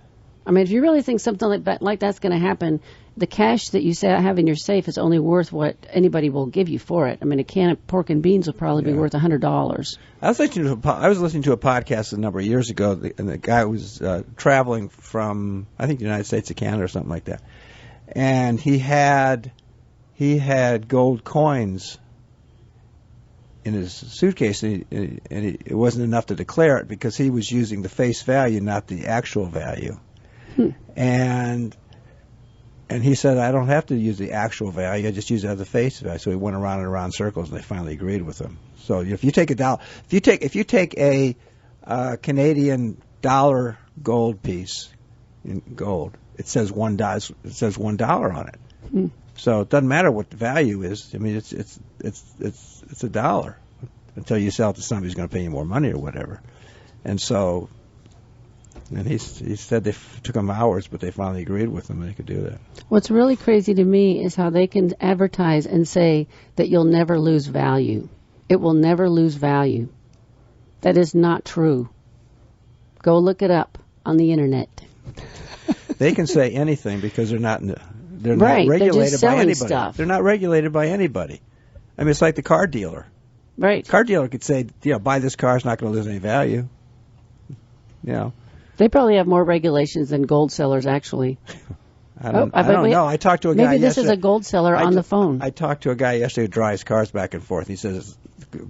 I mean, if you really think something like that's going to happen, the cash that you say I have in your safe is only worth what anybody will give you for it. I mean, a can of pork and beans will probably be worth $100. I was listening to a podcast a number of years ago, and the guy was traveling from, I think, the United States to Canada or something like that, and he had gold coins in his suitcase, and it wasn't enough to declare it because he was using the face value, not the actual value. And he said, I don't have to use the actual value, I just use it as a face value. So he went around and around circles, and they finally agreed with him. So if you take if you take a Canadian dollar gold piece in gold, it says $1. It says $1 on it. So it doesn't matter what the value is. I mean, it's $1 until you sell it to somebody who's going to pay you more money or whatever. And so. And he said they took them hours, but they finally agreed with him and they could do that. What's really crazy to me is how they can advertise and say that you'll never lose value. It will never lose value. That is not true. Go look it up on the internet. They can say anything because they're not regulated they're just by anybody. Stuff. They're not regulated by anybody. I mean, it's like the car dealer. Right. Car dealer could say, buy this car, it's not going to lose any value. They probably have more regulations than gold sellers, actually. I don't know. I talked to a guy yesterday. Maybe this is a gold seller on the phone. I talked to a guy yesterday who drives cars back and forth. He says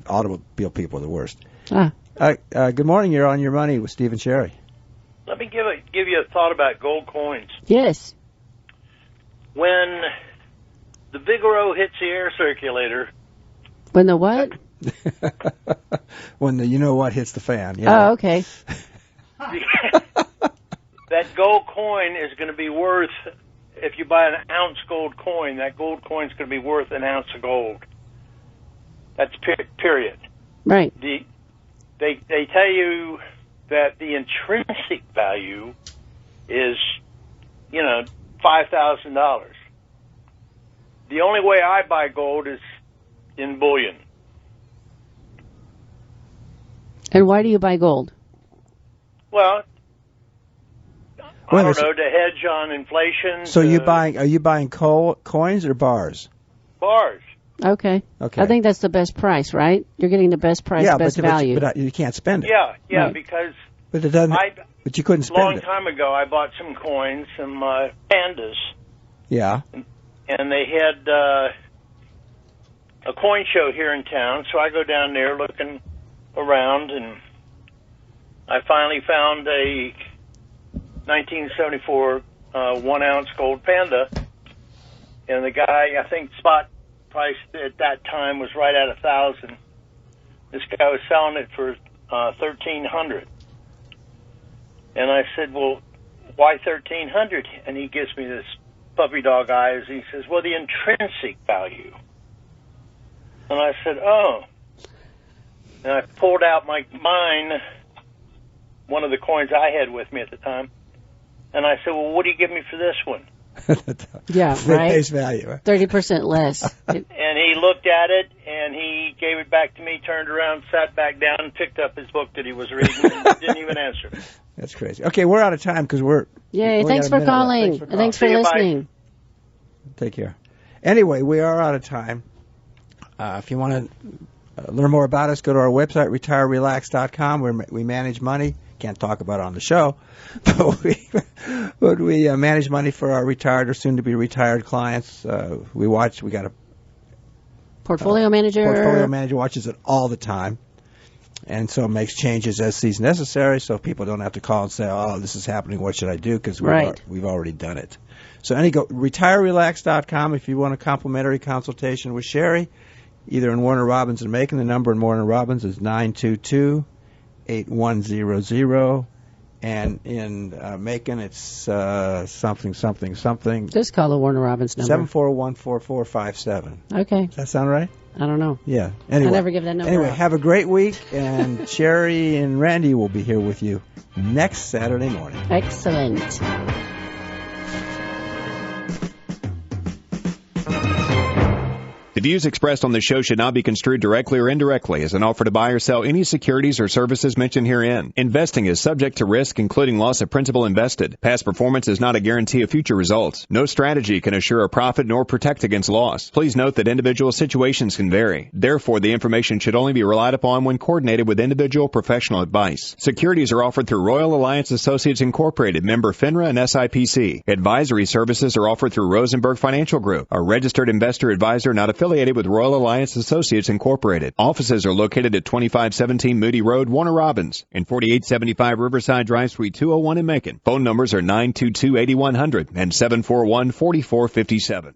automobile people are the worst. Good morning. You're on Your Money with Steve and Sherri. Let me give you a thought about gold coins. Yes. When the Vigoro hits the air circulator. When the what? When the you-know-what hits the fan. Yeah. Oh, okay. That gold coin is going to be worth, if you buy an ounce gold coin, that gold coin is going to be worth an ounce of gold. That's period. Right. They tell you that the intrinsic value is, $5,000. The only way I buy gold is in bullion. And why do you buy gold? Well, I don't know, to hedge on inflation. So are you buying coins or bars? Bars. Okay. I think that's the best price, right? You're getting the best price, best value. But you can't spend it. Yeah, right. Because but it doesn't. But you couldn't spend it. A long time ago, I bought some coins, some pandas. Yeah. And they had a coin show here in town, so I go down there looking around, and I finally found a 1974 1-ounce gold panda, and the guy, I think spot price at that time was right at $1,000. This guy was selling it for $1,300, and I said, "Well, why $1,300?" And he gives me this puppy dog eyes. He says, "Well, the intrinsic value." And I said, "Oh." And I pulled out mine, one of the coins I had with me at the time, and I said, "Well, what do you give me for this one?" Yeah, right. Face value. 30% less. And he looked at it, and he gave it back to me, turned around, sat back down, and picked up his book that he was reading, and didn't even answer. That's crazy. Okay, we're out of time because we're... Yay, thanks for calling. Thanks for listening. Take care. Anyway, we are out of time. If you want to learn more about us, go to our website, retirerelax.com, where we manage money. Can't talk about it on the show, but we manage money for our retired or soon-to-be retired clients. We got a portfolio manager. Portfolio manager watches it all the time, and so makes changes as sees necessary, so people don't have to call and say, "Oh, this is happening. What should I do?" Because we've already done it. So go retirerelax.com if you want a complimentary consultation with Sherri, either in Warner Robins in Macon. The number in Warner Robins is 922-8100, and in Macon it's something. Just call the Warner Robins number. 741-4457. Okay. Does that sound right? I don't know. Yeah. Anyway, I never give that number. Anyway, out. have a great week, and Sherri and Randy will be here with you next Saturday morning. Excellent. The views expressed on the show should not be construed directly or indirectly as an offer to buy or sell any securities or services mentioned herein. Investing is subject to risk, including loss of principal invested. Past performance is not a guarantee of future results. No strategy can assure a profit nor protect against loss. Please note that individual situations can vary. Therefore, the information should only be relied upon when coordinated with individual professional advice. Securities are offered through Royal Alliance Associates Incorporated, member FINRA and SIPC. Advisory services are offered through Rosenberg Financial Group, a registered investor advisor not affiliated with Royal Alliance Associates Incorporated. Offices are located at 2517 Moody Road, Warner Robins, and 4875 Riverside Drive, Suite 201 in Macon. Phone numbers are 922-8100 and 741-4457.